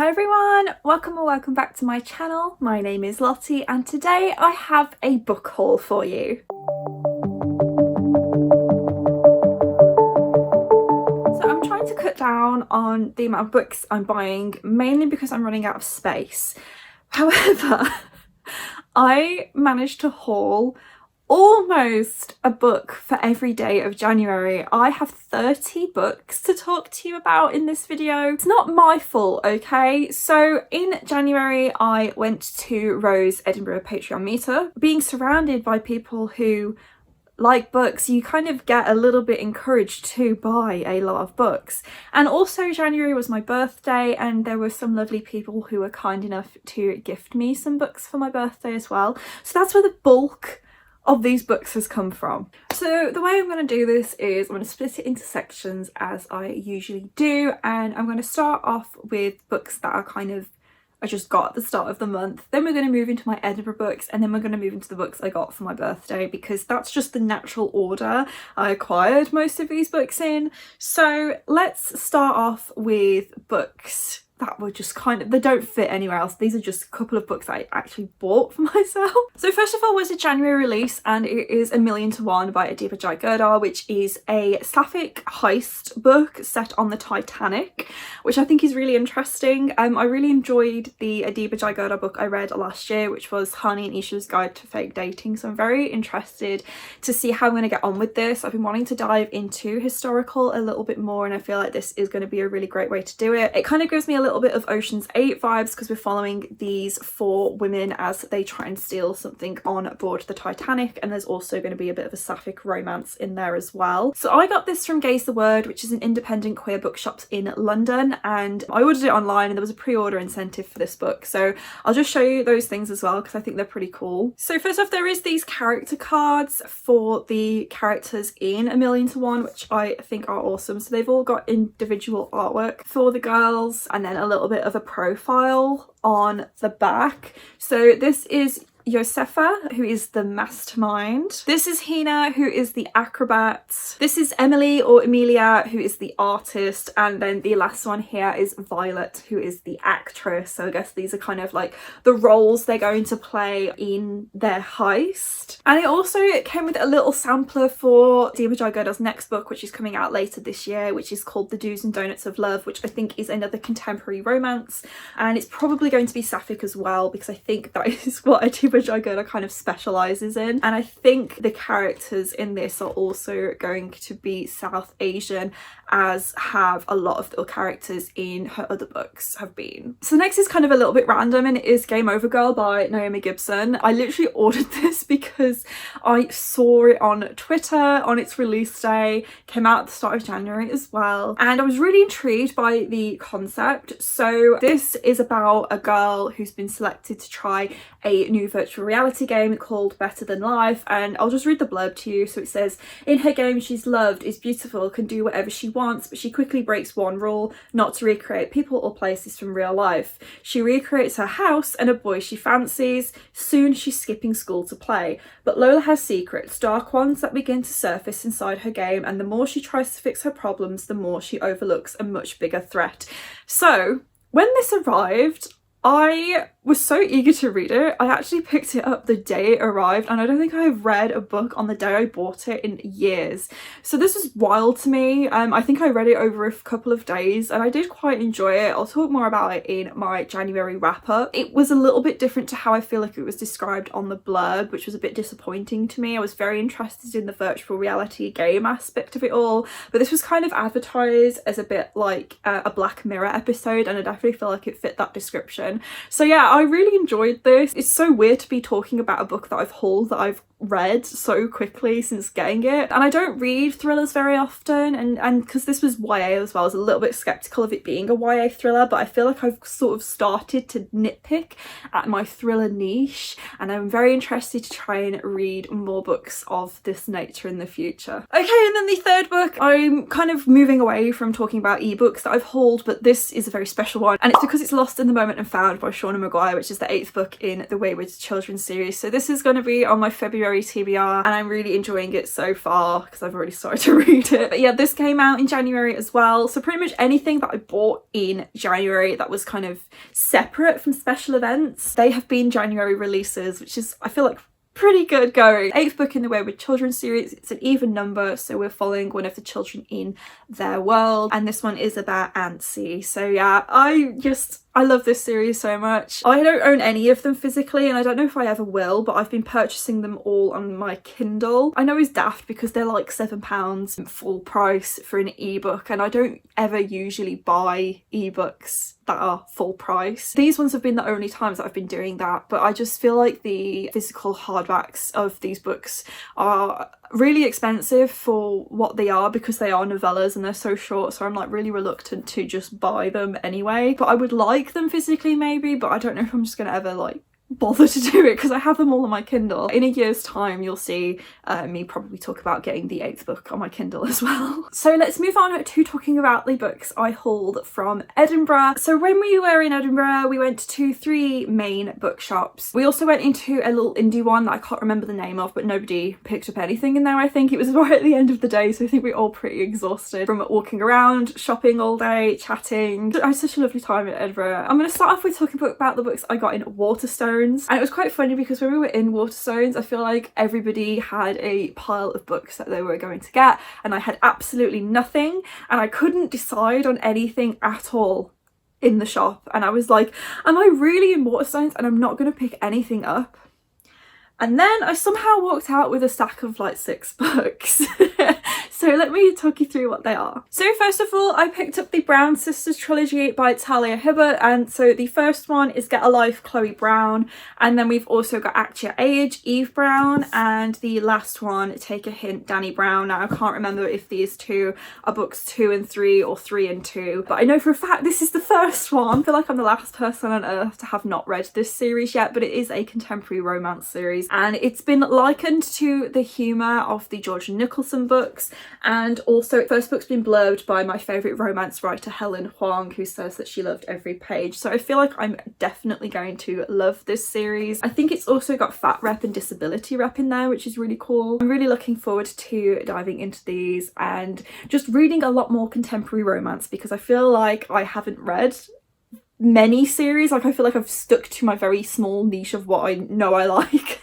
Hi everyone, welcome or welcome back to my channel. My name is Lottie and today I have a book haul for you. So I'm trying to cut down on the amount of books I'm buying, mainly because I'm running out of space. However, I managed to haul almost a book for every day of January. I have 30 books to talk to you about in this video. It's not my fault, okay? So in January, I went to Rose Edinburgh Patreon meetup. Being surrounded by people who like books, you kind of get a little bit encouraged to buy a lot of books. And also January was my birthday and there were some lovely people who were kind enough to gift me some books for my birthday as well. So that's where the bulk of these books has come from. So the way I'm going to do this is I'm going to split it into sections as I usually do, and I'm going to start off with books that are I just got at the start of the month. Then we're going to move into my Edinburgh books, and then we're going to move into the books I got for my birthday, because that's just the natural order I acquired most of these books in. So let's start off with books that were just they don't fit anywhere else. These are just a couple of books I actually bought for myself. So first of all was a January release, and it is A Million to One by Edinburgh Jai, which is a sapphic heist book set on the Titanic, which I think is really interesting. I really enjoyed the Edinburgh Jai book I read last year, which was Hani and Isha's Guide to Fake Dating, so I'm very interested to see how I'm going to get on with this. I've been wanting to dive into historical a little bit more, and I feel like this is going to be a really great way to do it. It kind of gives me a little bit of Ocean's 8 vibes, because we're following these four women as they try and steal something on board the Titanic, and there's also going to be a bit of a sapphic romance in there as well. So I got this from Gaze the Word, which is an independent queer bookshops in London, and I ordered it online and there was a pre-order incentive for this book, so I'll just show you those things as well because I think they're pretty cool. So first off, there is these character cards for the characters in A Million to One, which I think are awesome. So they've all got individual artwork for the girls and then a little bit of a profile on the back. So this is Josefa, who is the mastermind. This is Hina, who is the acrobat. This is Emily or Emilia, who is the artist. And then the last one here is Violet, who is the actress. So I guess these are kind of like the roles they're going to play in their heist. And it also came with a little sampler for Edinburgh Jai next book, which is coming out later this year, which is called The Do's and Donuts of Love, which I think is another contemporary romance. And it's probably going to be sapphic as well, because I think that is what Edinburgh Jai kind of specialises in. And I think the characters in this are also going to be South Asian, as have a lot of the characters in her other books have been. So next is kind of a little bit random, and it is Game Over Girl by Naomi Gibson. I literally ordered this because I saw it on Twitter on its release day. Came out at the start of January as well, and I was really intrigued by the concept. So this is about a girl who's been selected to try a new virtual reality game called Better Than Life, and I'll just read the blurb to you. So it says, in her game she's loved, is beautiful, can do whatever she wants, but she quickly breaks one rule: not to recreate people or places from real life. She recreates her house and a boy she fancies. Soon she's skipping school to play, but Lola has secrets, dark ones that begin to surface inside her game, and the more she tries to fix her problems, the more she overlooks a much bigger threat. So when this arrived, I was so eager to read it. I actually picked it up the day it arrived, and I don't think I've read a book on the day I bought it in years. So this was wild to me. I think I read it over a couple of days and I did quite enjoy it. I'll talk more about it in my January wrap up. It was a little bit different to how I feel like it was described on the blurb, which was a bit disappointing to me. I was very interested in the virtual reality game aspect of it all, but this was kind of advertised as a bit like a Black Mirror episode, and I definitely feel like it fit that description. So yeah, I really enjoyed this. It's so weird to be talking about a book that I've hauled that I've read so quickly since getting it, and I don't read thrillers very often, and because this was YA as well, I was a little bit skeptical of it being a YA thriller, but I feel like I've sort of started to nitpick at my thriller niche, and I'm very interested to try and read more books of this nature in the future. Okay, and then the third book, I'm kind of moving away from talking about ebooks that I've hauled, but this is a very special one, and it's because it's Lost in the Moment and Found by Shauna Maguire, which is the 8th book in the Wayward Children series. So this is going to be on my February January TBR, and I'm really enjoying it so far because I've already started to read it. But yeah, this came out in January as well, so pretty much anything that I bought in January that was kind of separate from special events, they have been January releases, which is, I feel like, pretty good going. 8th book in the Way with Children series. It's an even number, so we're following one of the children in their world, and this one is about Antsy. So yeah, I love this series so much. I don't own any of them physically, and I don't know if I ever will, but I've been purchasing them all on my Kindle. I know it's daft because they're like £7 full price for an ebook, and I don't ever usually buy ebooks that are full price. These ones have been the only times that I've been doing that, but I just feel like the physical hardbacks of these books are really expensive for what they are because they are novellas and they're so short, so I'm like really reluctant to just buy them anyway. But I would like them physically maybe, but I don't know if I'm just gonna ever like bother to do it because I have them all on my Kindle. In a year's time you'll see me probably talk about getting the 8th book on my Kindle as well. So let's move on to talking about the books I hauled from Edinburgh. So when we were in Edinburgh, we went to 3 main bookshops. We also went into a little indie one that I can't remember the name of, but nobody picked up anything in there. I think it was right at the end of the day, so I think we're all pretty exhausted from walking around, shopping all day, chatting. I had such a lovely time in Edinburgh. I'm going to start off with talking about the books I got in Waterstones. And it was quite funny because when we were in Waterstones, I feel like everybody had a pile of books that they were going to get, and I had absolutely nothing, and I couldn't decide on anything at all in the shop. And I was like, am I really in Waterstones and I'm not going to pick anything up? And then I somehow walked out with a stack of like 6 books. So let me talk you through what they are. So first of all, I picked up the Brown Sisters trilogy by Talia Hibbert, and so the first one is Get a Life, Chloe Brown, and then we've also got Act Your Age, Eve Brown, and the last one, Take a Hint, Danny Brown. Now I can't remember if these two are books 2 and 3 or 3 and 2, but I know for a fact this is the first one. I feel like I'm the last person on earth to have not read this series yet, but it is a contemporary romance series, and it's been likened to the humour of the George Nicholson books. And also, the first book's been blurbed by my favourite romance writer Helen Huang, who says that she loved every page. So I feel like I'm definitely going to love this series. I think it's also got fat rep and disability rep in there, which is really cool. I'm really looking forward to diving into these and just reading a lot more contemporary romance, because I feel like I haven't read many series. Like I feel like I've stuck to my very small niche of what I know I like.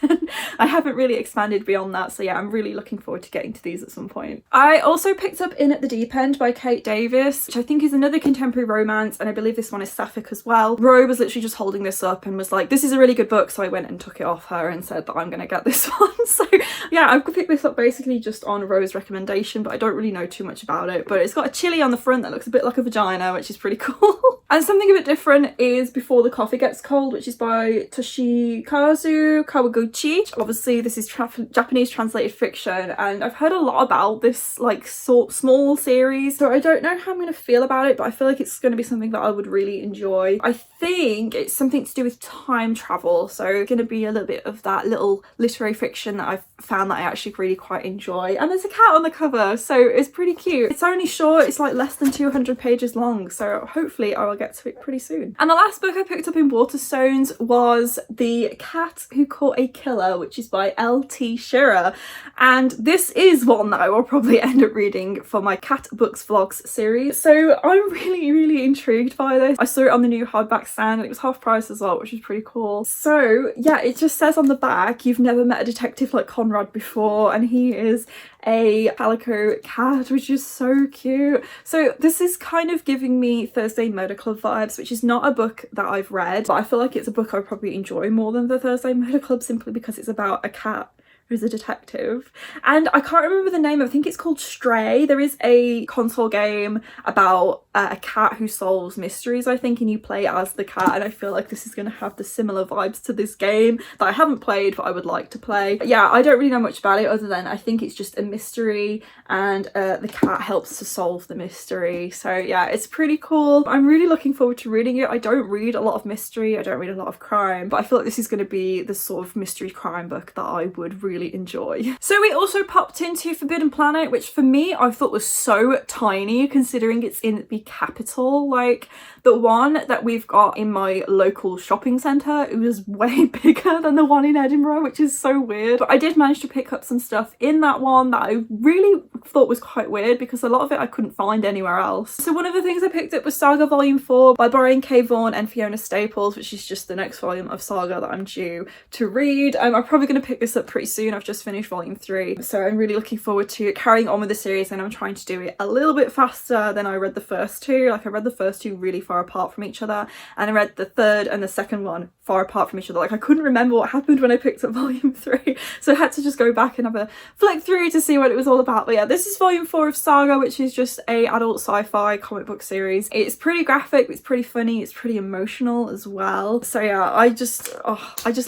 I haven't really expanded beyond that, so yeah, I'm really looking forward to getting to these at some point. I also picked up In at the Deep End by Kate Davis, which I think is another contemporary romance, and I believe this one is sapphic as well. Ro was literally just holding this up and was like, this is a really good book, so I went and took it off her and said that I'm gonna get this one. So yeah, I've picked this up basically just on Ro's recommendation, but I don't really know too much about it. But it's got a chili on the front that looks a bit like a vagina, which is pretty cool. And something a bit different is Before the Coffee Gets Cold, which is by Toshikazu Kawaguchi. Obviously this is Japanese translated fiction, and I've heard a lot about this like small series, so I don't know how I'm going to feel about it, but I feel like it's going to be something that I would really enjoy. I think it's something to do with time travel, so it's going to be a little bit of that little literary fiction that I've found that I actually really quite enjoy. And there's a cat on the cover, so it's pretty cute. It's only short, it's like less than 200 pages long, so hopefully I will get to it pretty soon. And the last book I picked up in Waterstones was The Cat Who Caught a Killer, which is by L.T. Shearer, and this is one that I will probably end up reading for my Cat Books Vlogs series. So I'm really intrigued by this. I saw it on the new hardback stand and it was half price as well, which is pretty cool. So yeah, it just says on the back, you've never met a detective like Conrad before, and he is a calico cat, which is so cute. So this is kind of giving me Thursday Murder Club vibes, which is not a book that I've read, but I feel like it's a book I probably enjoy more than the Thursday Murder Club, simply because it's about a cat who's a detective. And I can't remember the name, I think it's called Stray. There is a console game about a cat who solves mysteries, I think, and you play as the cat, and I feel like this is going to have the similar vibes to this game that I haven't played but I would like to play. But yeah, I don't really know much about it other than I think it's just a mystery and the cat helps to solve the mystery. So yeah, it's pretty cool. I'm really looking forward to reading it. I don't read a lot of mystery, I don't read a lot of crime, but I feel like this is going to be the sort of mystery crime book that I would really really enjoy. So we also popped into Forbidden Planet, which for me I thought was so tiny considering it's in the capital. Like the one that we've got in my local shopping centre, it was way bigger than the one in Edinburgh, which is so weird. But I did manage to pick up some stuff in that one that I really thought was quite weird because a lot of it I couldn't find anywhere else. So one of the things I picked up was Saga Volume 4 by Brian K. Vaughan and Fiona Staples, which is just the next volume of Saga that I'm due to read. I'm probably going to pick this up pretty soon. I've just finished Volume 3, so I'm really looking forward to carrying on with the series, and I'm trying to do it a little bit faster than I read the first two. Like I read the first two really far apart from each other, and I read the third and the second one far apart from each other. Like I couldn't remember what happened when I picked up Volume 3, so I had to just go back and have a flick through to see what it was all about. But yeah, this is Volume 4 of Saga, which is just a adult sci-fi comic book series. It's pretty graphic, it's pretty funny, it's pretty emotional as well. So yeah, I just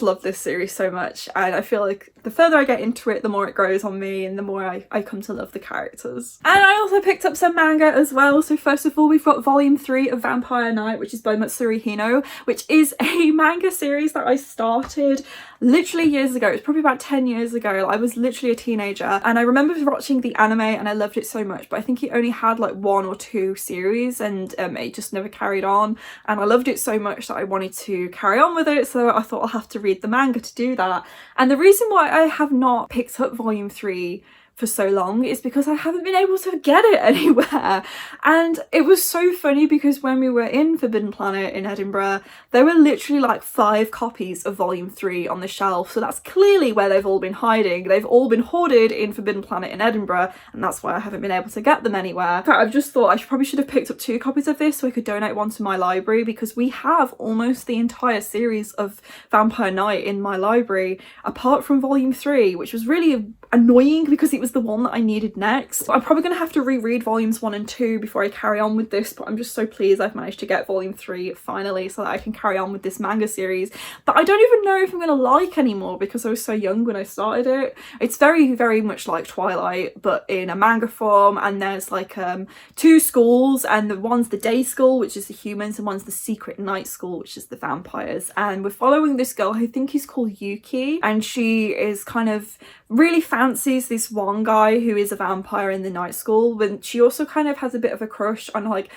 love this series so much, and I feel like the further I get into it, the more it grows on me and the more I come to love the characters. And I also picked up some manga as well. So first of all, we've got Volume 3 of Vampire Knight, which is by Matsuri Hino, which is a manga series that I started literally years ago. It's probably about 10 years ago. I was literally a teenager, and I remember watching the anime and I loved it so much, but I think it only had like 1 or 2 series, and it just never carried on, and I loved it so much that I wanted to carry on with it, so I thought I'll have to read the manga to do that. And the reason why I have not picked up Volume 3 for so long is because I haven't been able to get it anywhere. And it was so funny because when we were in Forbidden Planet in Edinburgh, there were literally like 5 copies of Volume 3 on the shelf, so that's clearly where they've all been hiding. They've all been hoarded in Forbidden Planet in Edinburgh, and that's why I haven't been able to get them anywhere. In fact, I've just thought I probably should have picked up 2 copies of this so I could donate one to my library, because we have almost the entire series of Vampire Knight in my library apart from Volume 3, which was really annoying because it was the one that I needed next. I'm probably going to have to reread volumes 1 and 2 before I carry on with this, but I'm just so pleased I've managed to get Volume 3 finally so that I can carry on with this manga series that I don't even know if I'm going to like anymore because I was so young when I started it. It's very, very much like Twilight, but in a manga form, and there's like 2 schools, and one's the day school, which is the humans, and one's the secret night school, which is the vampires. And we're following this girl who I think is called Yuki, and she is kind of really fancies this one guy who is a vampire in the night school, but she also kind of has a bit of a crush on like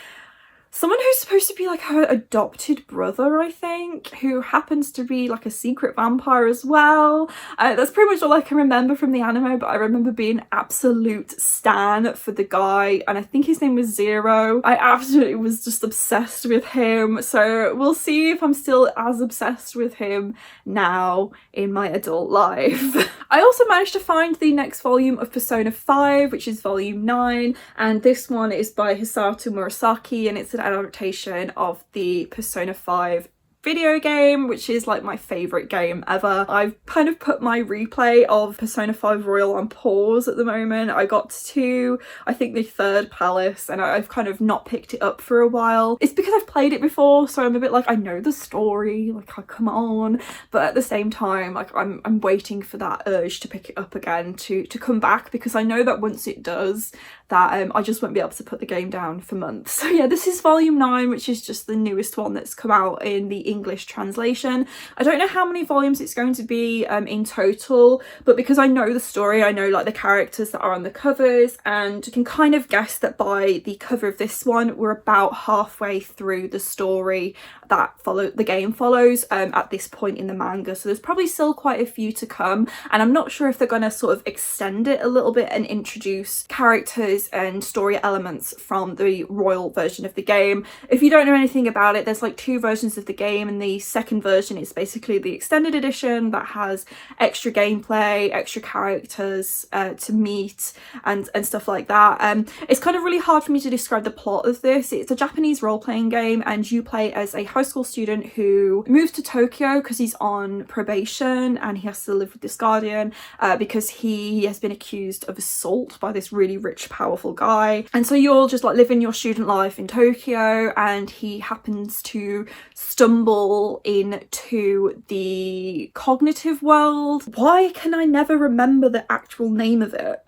someone who's supposed to be like her adopted brother, I think, who happens to be like a secret vampire as well. That's pretty much all I can remember from the anime, but I remember being absolute stan for the guy, and I think his name was Zero. I absolutely was just obsessed with him, so we'll see if I'm still as obsessed with him now in my adult life. I also managed to find the next volume of Persona 5, which is Volume 9, and this one is by Hisato Murasaki, and it's an adaptation of the Persona 5 video game, which is like my favourite game ever. I've kind of put my replay of Persona 5 Royal on pause at the moment. I got to, I think, the 3rd palace, and I've kind of not picked it up for a while. It's because I've played it before, so I'm a bit like, I know the story, like, oh, come on. But at the same time, like, I'm waiting for that urge to pick it up again, to come back, because I know that once it does, that I just won't be able to put the game down for months. So yeah, this is Volume 9, which is just the newest one that's come out in the English translation. I don't know how many volumes it's going to be in total, but because I know the story, I know like the characters that are on the covers, and you can kind of guess that by the cover of this one, we're about halfway through the story that the game follows at this point in the manga. So there's probably still quite a few to come, and I'm not sure if they're going to sort of extend it a little bit and introduce characters and story elements from the royal version of the game. If you don't know anything about it, there's like 2 versions of the game, and the second version is basically the extended edition that has extra gameplay, extra characters to meet, and stuff like that. It's kind of really hard for me to describe the plot of this. It's a Japanese role-playing game, and you play as a high school student who moves to Tokyo because he's on probation and he has to live with this guardian because he has been accused of assault by this really rich, powerful guy. And so you're just like living your student life in Tokyo, and he happens to stumble into the cognitive world. Why can I never remember the actual name of it?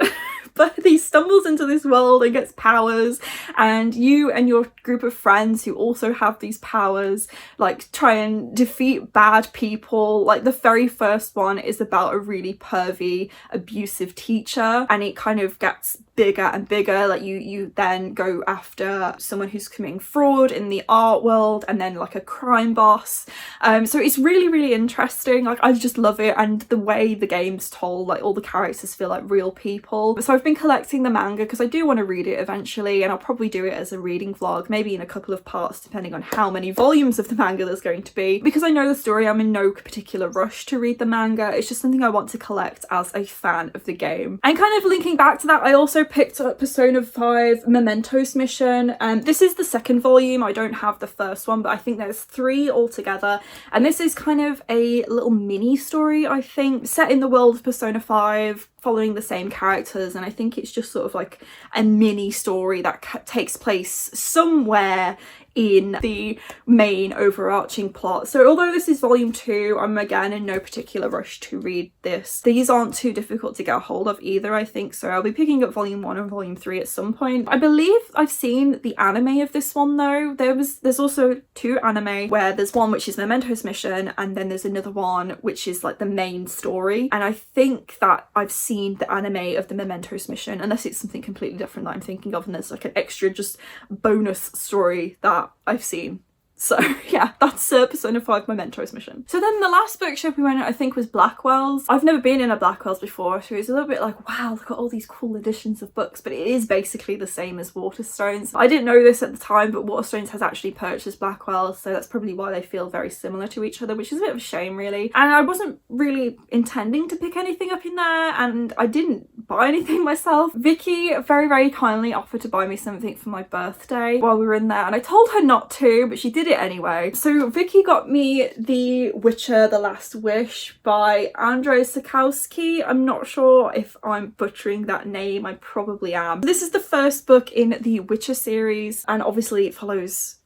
But he stumbles into this world and gets powers, and you and your group of friends who also have these powers like try and defeat bad people. Like the very first one is about a really pervy, abusive teacher, and it kind of gets bigger and bigger. Like you then go after someone who's committing fraud in the art world, and then like a crime boss. So it's really, really interesting. Like I just love it, and the way the game's told, like all the characters feel like real people. So I've been collecting the manga because I do want to read it eventually, and I'll probably do it as a reading vlog, maybe in a couple of parts depending on how many volumes of the manga there's going to be. Because I know the story, I'm in no particular rush to read the manga. It's just something I want to collect as a fan of the game. And kind of linking back to that, I also picked up Persona 5 Mementos Mission. This is the second volume. I don't have the first one, but I think there's 3 altogether, and this is kind of a little mini story, I think, set in the world of Persona 5, following the same characters, and I think it's just sort of like a mini story that takes place somewhere in the main overarching plot. So although this is volume 2, I'm again in no particular rush to read this. These aren't too difficult to get a hold of either, I think, so I'll be picking up volume 1 and volume 3 at some point. I believe I've seen the anime of this one though. There's also 2 anime, where there's one which is Mementos Mission, and then there's another one which is like the main story, and I think that I've seen the anime of the Mementos Mission, unless it's something completely different that I'm thinking of and there's like an extra just bonus story that I've seen. So yeah, that's Persona 5 Mementos Mission. So then the last bookshop we went at, I think, was Blackwell's. I've never been in a Blackwell's before, so it's a little bit like, wow, look at all these cool editions of books, but it is basically the same as Waterstones. I didn't know this at the time, but Waterstones has actually purchased Blackwell's, so that's probably why they feel very similar to each other, which is a bit of a shame really. And I wasn't really intending to pick anything up in there, and I didn't buy anything myself. Vicky very, very kindly offered to buy me something for my birthday while we were in there, and I told her not to, but she did it anyway. So Vicky got me The Witcher: The Last Wish by Andrzej Sapkowski. I'm not sure if I'm butchering that name, I probably am. This is the first book in the Witcher series, and obviously it follows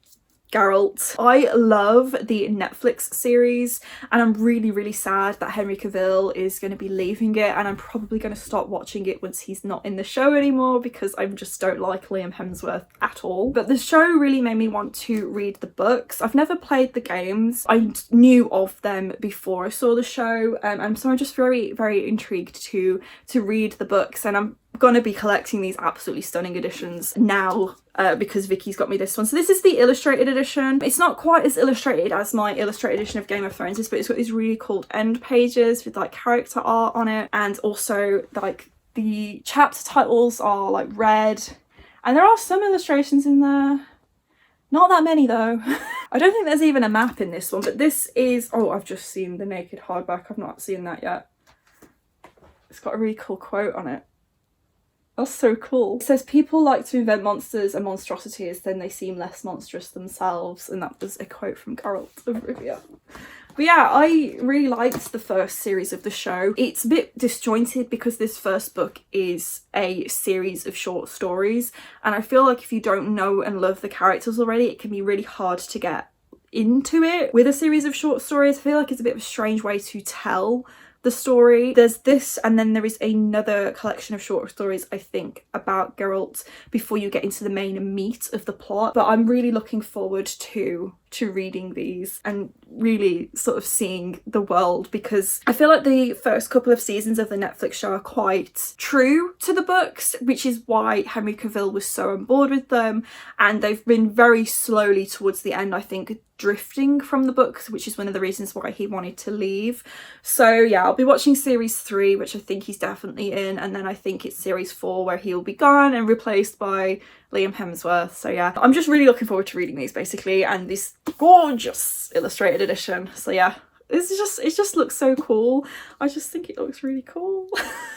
Geralt. I love the Netflix series, and I'm really, really sad that Henry Cavill is going to be leaving it, and I'm probably going to stop watching it once he's not in the show anymore, because I just don't like Liam Hemsworth at all. But the show really made me want to read the books. I've never played the games. I knew of them before I saw the show, and so I'm just very, very intrigued to read the books, and I'm gonna be collecting these absolutely stunning editions now because Vicky's got me this one. So this is the illustrated edition. It's not quite as illustrated as my illustrated edition of Game of Thrones is, but it's got these really cool end pages with like character art on it, and also like the chapter titles are like red, and there are some illustrations in there. Not that many though. I don't think there's even a map in this one, but this is, oh, I've just seen the naked hardback. I've not seen that yet. It's got a really cool quote on it. That's so cool. It says, people like to invent monsters and monstrosities, then they seem less monstrous themselves. And that was a quote from Geralt of Rivia. But yeah, I really liked the first series of the show. It's a bit disjointed because this first book is a series of short stories. And I feel like if you don't know and love the characters already, it can be really hard to get into it. With a series of short stories, I feel like it's a bit of a strange way to tell the story. There's this, and then there is another collection of short stories, I think, about Geralt before you get into the main meat of the plot. But I'm really looking forward to reading these and really sort of seeing the world, because I feel like the first couple of seasons of the Netflix show are quite true to the books, which is why Henry Cavill was so on board with them, and they've been very slowly towards the end, I think, drifting from the books, which is one of the reasons why he wanted to leave. So yeah, I'll be watching series 3, which I think he's definitely in, and then I think it's series 4 where he'll be gone and replaced by Liam Hemsworth. So yeah, I'm just really looking forward to reading these basically, and this gorgeous illustrated edition. So yeah, it just looks so cool. I just think it looks really cool.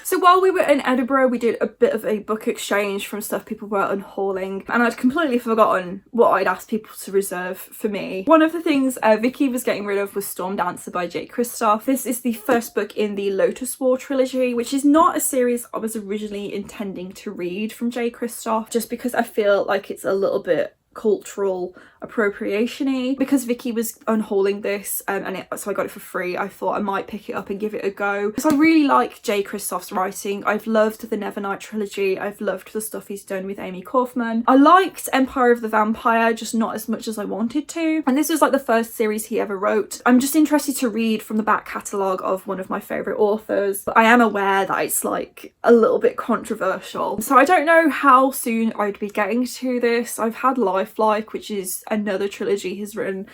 So while we were in Edinburgh, we did a bit of a book exchange from stuff people were unhauling, and I'd completely forgotten what I'd asked people to reserve for me. One of the things Vicky was getting rid of was Storm Dancer by Jay Kristoff. This is the first book in the Lotus War trilogy, which is not a series I was originally intending to read from Jay Kristoff, just because I feel like it's a little bit cultural appropriation-y. Because Vicky was unhauling this so I got it for free, I thought I might pick it up and give it a go. Because I really like J. Kristoff's writing. I've loved the Nevernight trilogy. I've loved the stuff he's done with Amy Kaufman. I liked Empire of the Vampire, just not as much as I wanted to. And this was like the first series he ever wrote. I'm just interested to read from the back catalogue of one of my favourite authors, but I am aware that it's like a little bit controversial. So I don't know how soon I'd be getting to this. I've had Lifelike, which is another trilogy he's written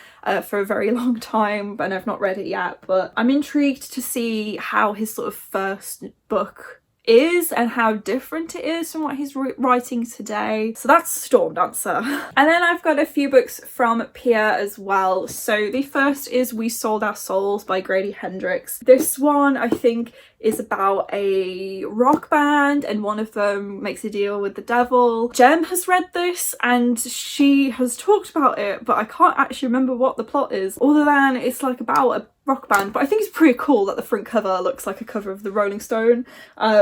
for a very long time, and I've not read it yet, but I'm intrigued to see how his sort of first book is and how different it is from what he's writing today. So that's Storm Dancer. And then I've got a few books from Pia as well. So the first is We Sold Our Souls by Grady Hendrix. This one I think is about a rock band and one of them makes a deal with the devil. Jem has read this and she has talked about it, but I can't actually remember what the plot is, other than it's like about a rock band. But I think it's pretty cool that the front cover looks like a cover of the Rolling Stone,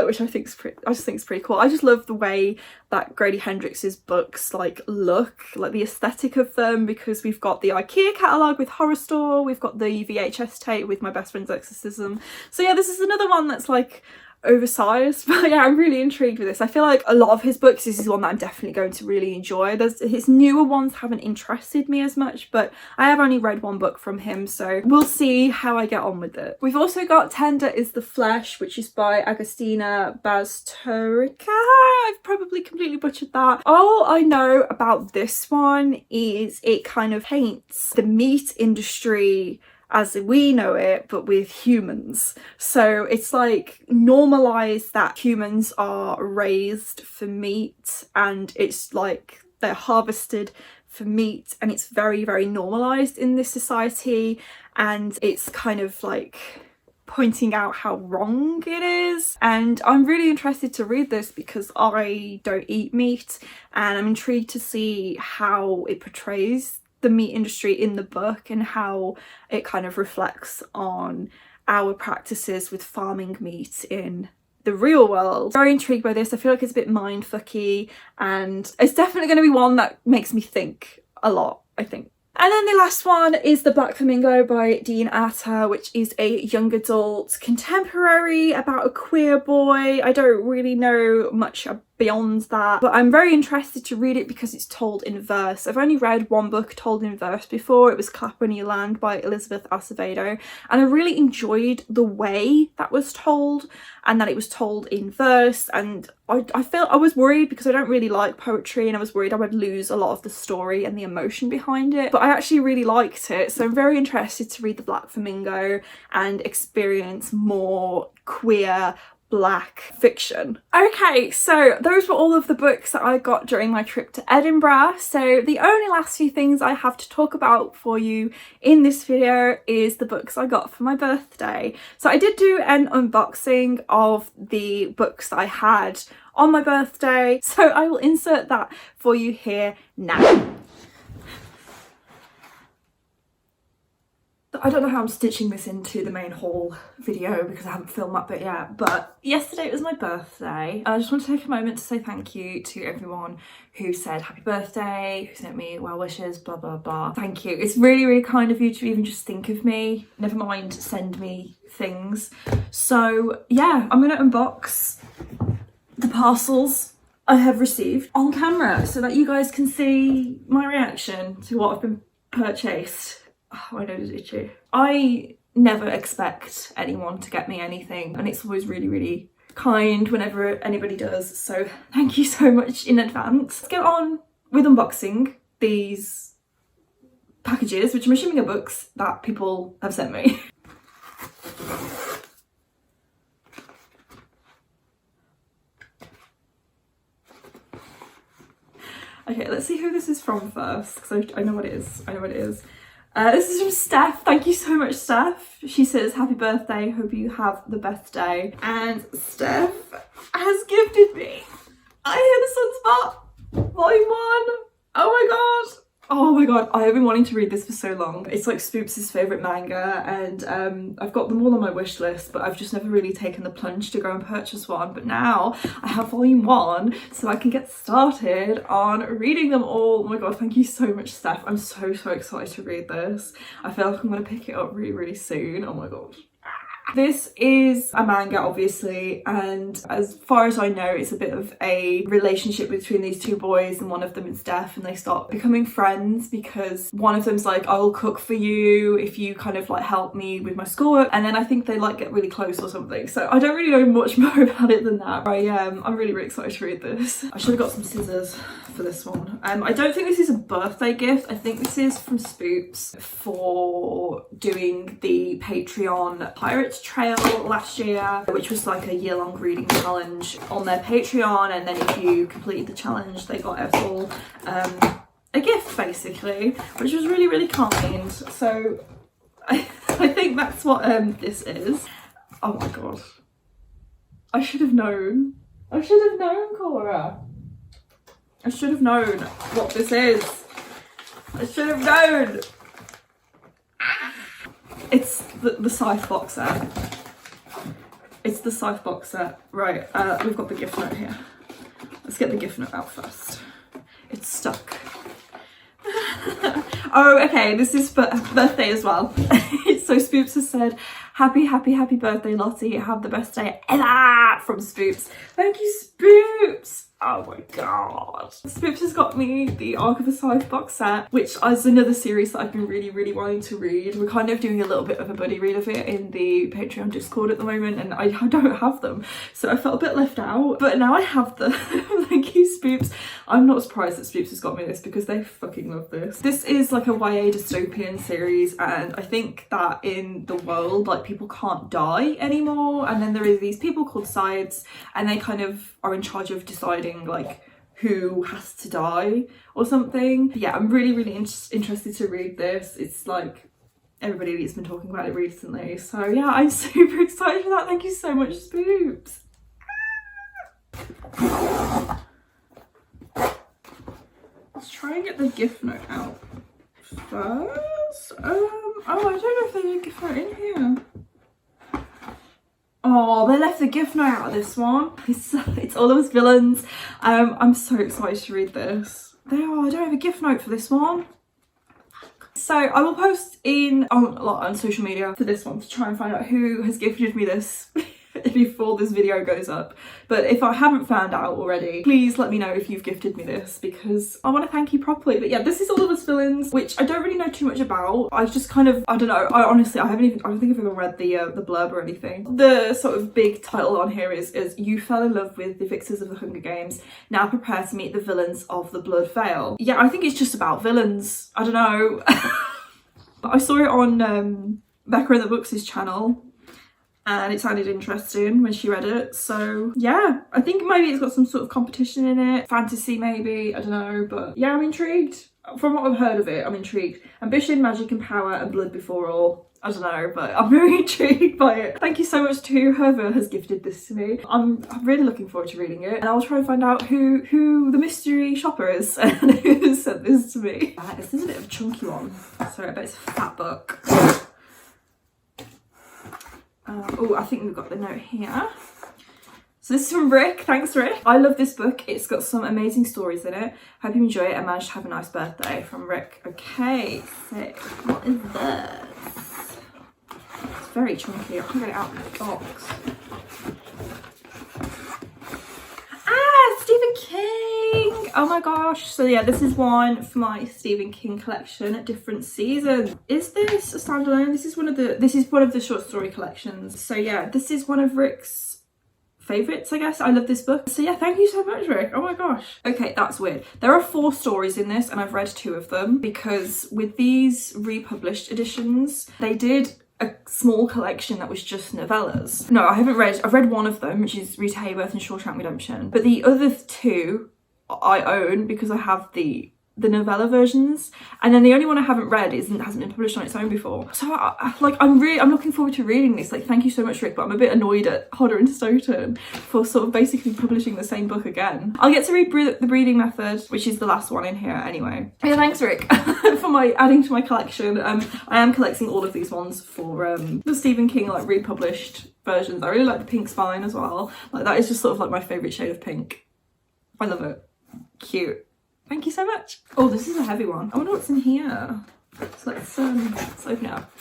which I just think is pretty cool. I just love the way that Grady Hendrix's books like look, like the aesthetic of them, because we've got the IKEA catalogue with Horror Store, we've got the VHS tape with My Best Friend's Exorcism. So yeah, this is another one that's like oversized, but yeah, I'm really intrigued with this. I feel like a lot of his books, this is one that I'm definitely going to really enjoy. His newer ones haven't interested me as much, but I have only read one book from him, so we'll see how I get on with it. We've also got Tender is the Flesh, which is by Agostina Bazterrica. I've probably completely butchered that. All I know about this one is it kind of paints the meat industry as we know it, but with humans. So it's like normalised that humans are raised for meat, and it's like they're harvested for meat, and it's very, very normalised in this society, and it's kind of like pointing out how wrong it is. And I'm really interested to read this because I don't eat meat, and I'm intrigued to see how it portrays the meat industry in the book and how it kind of reflects on our practices with farming meat in the real world. Very intrigued by this. I feel like it's a bit mindfucky, and it's definitely going to be one that makes me think a lot, I think. And then the last one is The Black Flamingo by Dean Atta, which is a young adult contemporary about a queer boy. I don't really know much beyond that, but I'm very interested to read it because it's told in verse. I've only read one book told in verse before. It was Clap When You Land by Elizabeth Acevedo, and I really enjoyed the way that was told and that it was told in verse. And I was worried because I don't really like poetry, and I was worried I would lose a lot of the story and the emotion behind it, but I actually really liked it. So I'm very interested to read The Black Flamingo and experience more queer Black fiction. Okay, so those were all of the books that I got during my trip to Edinburgh. So the only last few things I have to talk about for you in this video is the books I got for my birthday. So I did do an unboxing of the books that I had on my birthday, so I will insert that for you here now. I don't know how I'm stitching this into the main haul video because I haven't filmed that bit yet, but yesterday was my birthday. I just want to take a moment to say thank you to everyone who said happy birthday, who sent me well wishes, blah blah blah. Thank you. It's really, really kind of you to even just think of me, never mind send me things. So yeah, I'm gonna unbox the parcels I have received on camera so that you guys can see my reaction to what I've been purchased. Oh, my nose is itchy. I never expect anyone to get me anything, and it's always really, really kind whenever anybody does, so thank you so much in advance. Let's get on with unboxing these packages, which I'm assuming are books that people have sent me. Okay, let's see who this is from first, because I know what it is. I know what it is. This is from Steph. Thank you so much, Steph. She says, happy birthday, hope you have the best day. And Steph has gifted me I Hear the Sunspot Volume 1. Oh my god. Oh my god, I have been wanting to read this for so long. It's like Spoops' favourite manga, and I've got them all on my wish list, but I've just never really taken the plunge to go and purchase one. But now I have volume 1, so I can get started on reading them all. Oh my god, thank you so much, Steph. I'm so excited to read this. I feel like I'm going to pick it up really soon. Oh my god. This is a manga, obviously, and as far as I know, it's a bit of a relationship between these two boys, and one of them is deaf, and they start becoming friends because one of them's like, I'll cook for you if you kind of like help me with my schoolwork, and then I think they like get really close or something. So I don't really know much more about it than that. I'm really excited to read this. I should have got some scissors for this one. I don't think this is a birthday gift. I think this is from Spoops for doing the Patreon Pirates Trail last year, which was like a year-long reading challenge on their Patreon, and then if you completed the challenge they got us all a gift basically, which was really kind. So I think that's what this is. Oh my god, I should have known. Cora. I should have known what this is. I should have known. It's the Scythe box set. It's the Scythe box set. Right, we've got the gift note here. Let's get the gift note out first. It's stuck. Oh, okay, this is for birthday as well. So Spoops has said, happy birthday, Lottie. Have the best day ever, from Spoops. Thank you, Spoops. Oh my god. Spoops has got me the Arc of a Scythe box set, which is another series that I've been really wanting to read. We're kind of doing a little bit of a buddy read of it in the Patreon Discord at the moment, and I don't have them, so I felt a bit left out, but now I have them. Thank you, Spoops. I'm not surprised that Spoops has got me this because they fucking love this. This is like a YA dystopian series, and I think that in the world, like, people can't die anymore, and then there are these people called Scythes, and they kind of are in charge of deciding like who has to die or something. Yeah, I'm really interested to read this. It's like everybody has been talking about it recently, so yeah, I'm super excited for that. Thank you so much, Spoops. Let's try and get the gift note out first. Oh, I don't know if there's a gift note in here. Oh, they left the gift note out of this one. It's all those villains. I'm so excited to read this. I don't have a gift note for this one. So I will post on social media for this one to try and find out who has gifted me this before this video goes up. But if I haven't found out already, please let me know if you've gifted me this, because I want to thank you properly. But yeah, this is All of Us Villains, which I don't really know too much about. I just kind of, I don't know, I don't think I've ever read the blurb or anything. The sort of big title on here is you fell in love with the victors of the Hunger Games, now prepare to meet the villains of the Blood Veil. Yeah, I think it's just about villains. I don't know. I saw it on Becca and the Books' channel, and it sounded interesting when she read it. So yeah, I think maybe it's got some sort of competition in it, fantasy maybe, I don't know, but yeah, I'm intrigued. From what I've heard of it, I'm intrigued. Ambition, magic and power and blood before all. I don't know, but I'm very intrigued by it. Thank you so much to whoever has gifted this to me. I'm really looking forward to reading it, and I'll try and find out who the mystery shopper is and who sent this to me. This is a bit of a chunky one, so I bet it's a fat book. Oh, I think we've got the note here. So this is from Rick. Thanks, Rick. I love this book. It's got some amazing stories in it. Hope you enjoy it and manage to have a nice birthday, from Rick. Okay, so what is this? It's very chunky. I can't get it out of the box. Stephen King! Oh my gosh. So yeah, this is one for my Stephen King collection at different seasons. Is this a standalone? This is one of the short story collections. So yeah, this is one of Rick's favourites, I guess. I love this book. So yeah, thank you so much, Rick. Oh my gosh. Okay, that's weird. There are 4 stories in this, and I've read 2 of them, because with these republished editions, they did a small collection that was just novellas. No, I've read one of them, which is Rita Hayworth and Shawshank Redemption, but the other 2 I own because I have the the novella versions, and then the only one I haven't read hasn't been published on its own before. So I'm looking forward to reading this. Like, thank you so much, Rick, but I'm a bit annoyed at Hodder and Stoughton for sort of basically publishing the same book again. I'll get to read The Breeding Method, which is the last one in here anyway. Yeah, thanks, Rick, for adding to my collection. I am collecting all of these ones for the Stephen King like republished versions. I really like the pink spine as well. Like, that is just sort of like my favourite shade of pink. I love it. Cute. Thank you so much. Oh, this is a heavy one. I wonder what's in here. So let's open it up.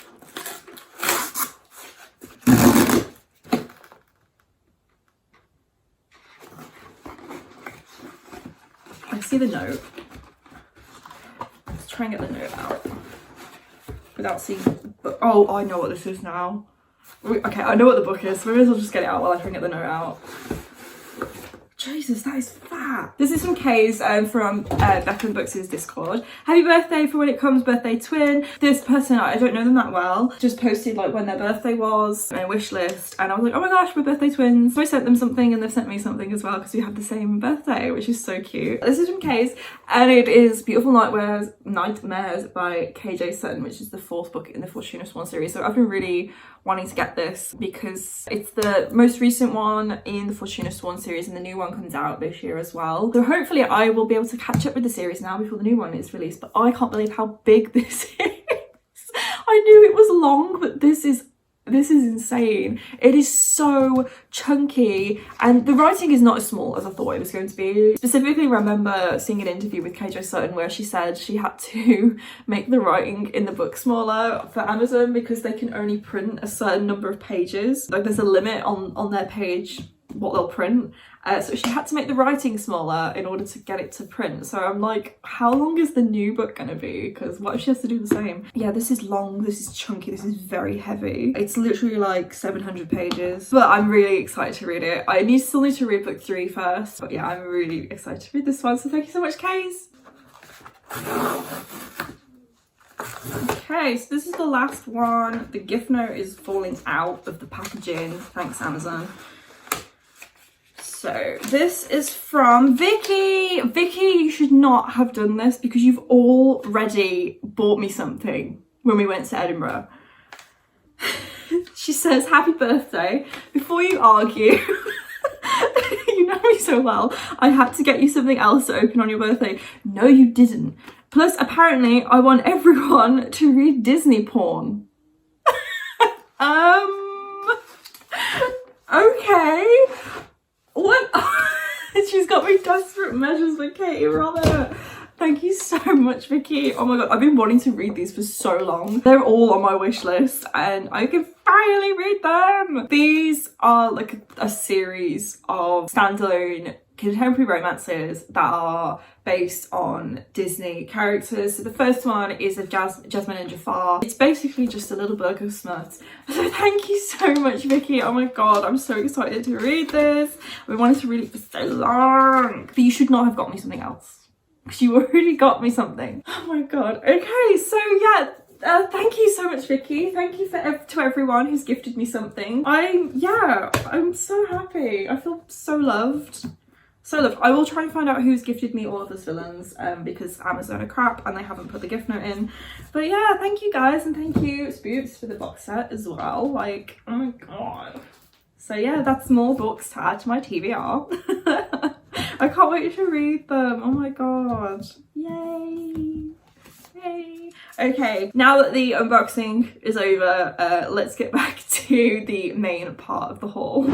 I see the note. Let's try and get the note out without seeing the book. Oh, I know what this is now. Okay, I know what the book is, so maybe I'll just get it out while I try and get the note out. Jesus, that is fat. This is from Kay's from Beckham Books' Discord. Happy birthday for when it comes, birthday twin. This person, I don't know them that well, just posted like when their birthday was, my wish list, and I was like, oh my gosh, we're birthday twins. So I sent them something and they've sent me something as well because we have the same birthday, which is so cute. This is from Kay's, and it is Beautiful Nightmares by KJ Sutton, which is the 4th book in the Fortuna Swan series. So I've been really wanting to get this because it's the most recent one in the Fortuna Swan series, and the new one comes out this year as well. So hopefully I will be able to catch up with the series now before the new one is released. But I can't believe how big this is. I knew it was long, but this is insane. It is so chunky, and the writing is not as small as I thought it was going to be. Specifically remember seeing an interview with KJ Sutton where she said she had to make the writing in the book smaller for Amazon because they can only print a certain number of pages. Like, there's a limit on their page what they'll print. So she had to make the writing smaller in order to get it to print. So I'm like, how long is the new book gonna be? Because what if she has to do the same? Yeah, this is long, this is chunky, this is very heavy. It's literally like 700 pages, but I'm really excited to read it. I still need to read book 3 first, but yeah, I'm really excited to read this one. So thank you so much, Kays. Okay, so this is the last one. The gift note is falling out of the packaging. Thanks, Amazon. So this is from Vicky. Vicky, you should not have done this because you've already bought me something when we went to Edinburgh. She says, happy birthday. Before you argue, you know me so well, I had to get you something else to open on your birthday. No, you didn't. Plus, apparently, I want everyone to read Disney porn. Okay. What? She's got me desperate measures for Katie Robert. Thank you so much, Vicky. Oh my god, I've been wanting to read these for so long. They're all on my wish list and I can finally read them. These are like a series of standalone contemporary romances that are based on Disney characters. So the first one is of Jasmine and Jafar. It's basically just a little book of smut. So thank you so much, Vicky. Oh my god, I'm so excited to read this. I've been wanting to read it for so long. But you should not have got me something else, because you already got me something. Oh my god. Okay, so yeah, thank you so much, Vicky. Thank you to everyone who's gifted me something. I'm so happy. I feel so loved. So look, I will try and find out who's gifted me all of this villains because Amazon are crap and they haven't put the gift note in. But yeah, thank you guys, and thank you Spooks for the box set as well. Like, oh my god. So yeah, that's more books to add to my TBR. I can't wait to read them. Oh my god. Yay. Yay. Okay, now that the unboxing is over, let's get back to the main part of the haul.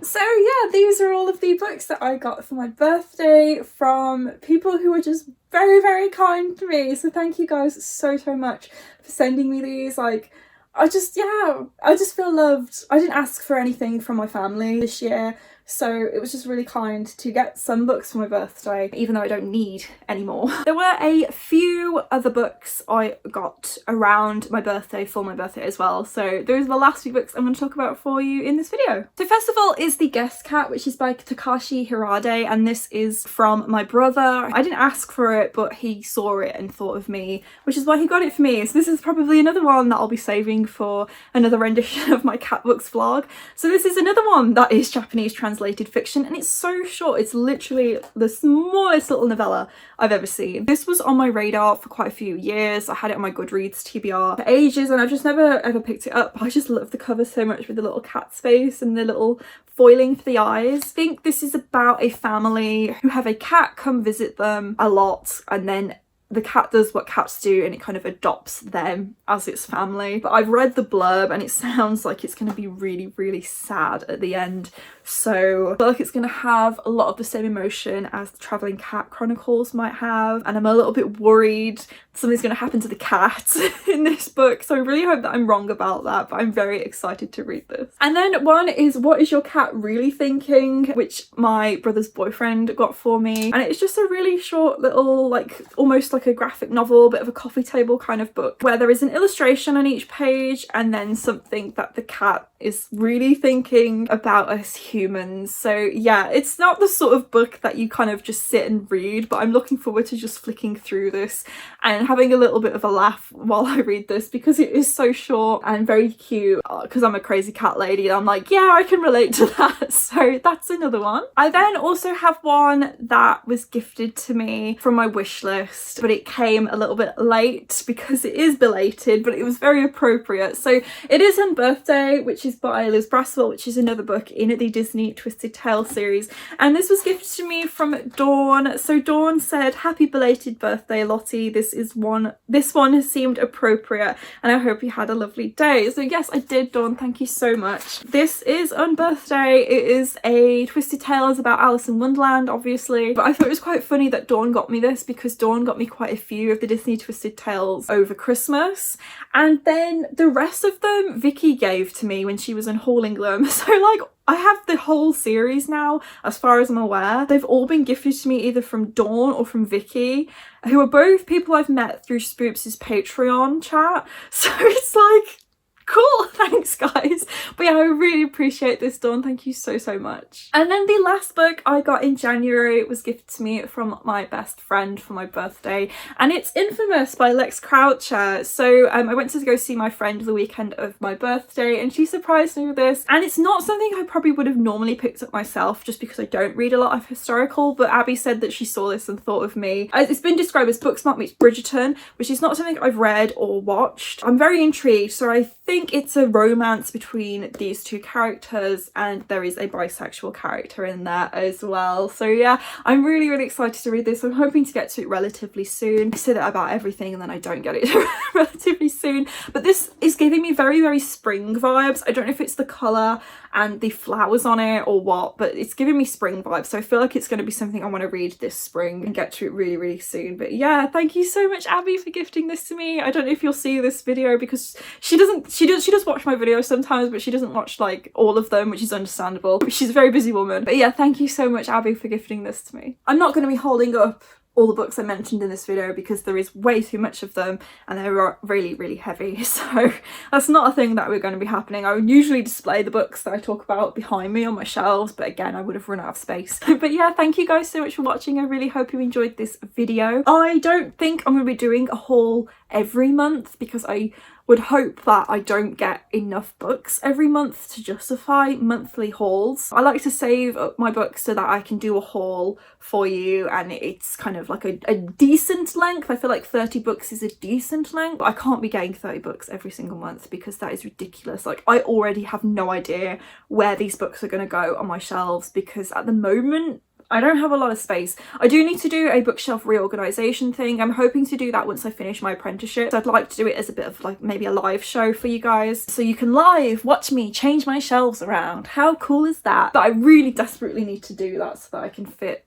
So yeah, these are all of the books that I got for my birthday from people who were just very, very kind to me. So thank you guys so much for sending me these. Like, I just feel loved. I didn't ask for anything from my family this year, so it was just really kind to get some books for my birthday, even though I don't need any more. There were a few other books I got around my birthday for my birthday as well, so those are the last few books I'm going to talk about for you in this video. So first of all is The Guest Cat, which is by Takashi Hirade, and this is from my brother. I didn't ask for it, but he saw it and thought of me, which is why he got it for me. So this is probably another one that I'll be saving for another rendition of my cat books vlog. So this is another one that is Japanese translation translated fiction, and it's so short. It's literally the smallest little novella I've ever seen. This was on my radar for quite a few years. I had it on my Goodreads TBR for ages and I just never ever picked it up. I just love the cover so much with the little cat's face and the little foiling for the eyes. I think this is about a family who have a cat come visit them a lot, and then the cat does what cats do and it kind of adopts them as its family. But I've read the blurb and it sounds like it's going to be really, really sad at the end. So I feel like it's going to have a lot of the same emotion as the Travelling Cat Chronicles might have. And I'm a little bit worried something's going to happen to the cat in this book. So I really hope that I'm wrong about that, but I'm very excited to read this. And then one is What Is Your Cat Really Thinking, which my brother's boyfriend got for me. And it's just a really short little, like almost like a graphic novel, bit of a coffee table kind of book, where there is an illustration on each page and then something that the cat is really thinking about us humans. So yeah, it's not the sort of book that you kind of just sit and read, but I'm looking forward to just flicking through this and having a little bit of a laugh while I read this, because it is so short and very cute, because I'm a crazy cat lady and I'm like, yeah, I can relate to that. So that's another one. I then also have one that was gifted to me from my wish list, but it came a little bit late because it is belated, but it was very appropriate. So it is Her Birthday, which is by Liz Braswell, which is another book in the Disney Twisted Tale series, and this was gifted to me from Dawn. So Dawn said, happy belated birthday Lottie, this one has seemed appropriate and I hope you had a lovely day. So yes, I did, Dawn, thank you so much. This is On Birthday. It is a Twisted Tales about Alice in Wonderland, obviously, but I thought it was quite funny that Dawn got me this because Dawn got me quite a few of the Disney Twisted Tales over Christmas, and then the rest of them Vicky gave to me when she was unhauling them. So like I have the whole series now, as far as I'm aware. They've all been gifted to me either from Dawn or from Vicky, who are both people I've met through Spoops' Patreon chat. So it's like, cool, thanks guys. But yeah, I really appreciate this, Dawn, thank you so much. And then the last book I got in January was gifted to me from my best friend for my birthday, and it's Infamous by Lex Croucher. So I went to go see my friend the weekend of my birthday and she surprised me with this, and it's not something I probably would have normally picked up myself just because I don't read a lot of historical, but Abby said that she saw this and thought of me. It's been described as Booksmart meets Bridgerton, which is not something I've read or watched. I'm very intrigued, so I think it's a romance between these two characters, and there is a bisexual character in there as well. So yeah, I'm really excited to read this. I'm hoping to get to it relatively soon. I say that about everything and then I don't get it relatively soon, but this is giving me very spring vibes. I don't know if it's the colour and the flowers on it or what, but it's giving me spring vibes, so I feel like it's going to be something I want to read this spring and get to it really soon. But yeah, thank you so much, Abby, for gifting this to me. I don't know if you'll see this video because she does watch my videos sometimes, but she doesn't watch like all of them, which is understandable. She's a very busy woman. But yeah, thank you so much, Abby, for gifting this to me. I'm not going to be holding up all the books I mentioned in this video because there is way too much of them and they're really heavy, so that's not a thing that we're going to be happening. I would usually display the books that I talk about behind me on my shelves, but again I would have run out of space. But yeah, thank you guys so much for watching. I really hope you enjoyed this video. I don't think I'm going to be doing a haul every month because I would hope that I don't get enough books every month to justify monthly hauls. I like to save up my books so that I can do a haul for you and it's kind of like a decent length. I feel like 30 books is a decent length, but I can't be getting 30 books every single month because that is ridiculous. Like I already have no idea where these books are going to go on my shelves because at the moment I don't have a lot of space. I do need to do a bookshelf reorganisation thing. I'm hoping to do that once I finish my apprenticeship. So I'd like to do it as a bit of like maybe a live show for you guys. So you can live watch me change my shelves around. How cool is that? But I really desperately need to do that so that I can fit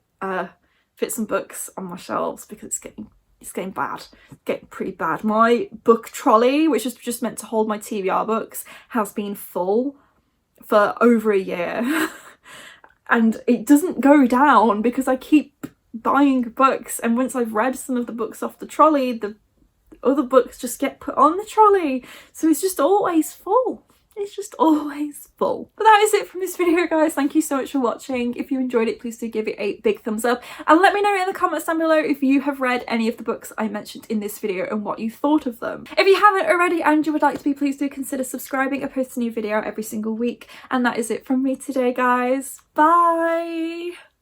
some books on my shelves because it's getting bad. It's getting pretty bad. My book trolley, which is just meant to hold my TBR books, has been full for over a year. And it doesn't go down because I keep buying books, and once I've read some of the books off the trolley, the other books just get put on the trolley, so it's just always full. it's just always full. But that is it from this video, guys. Thank you so much for watching. If you enjoyed it, please do give it a big thumbs up and let me know in the comments down below if you have read any of the books I mentioned in this video and what you thought of them. If you haven't already and you would like to be, please do consider subscribing. I post a new video every single week. And that is it from me today, guys. Bye!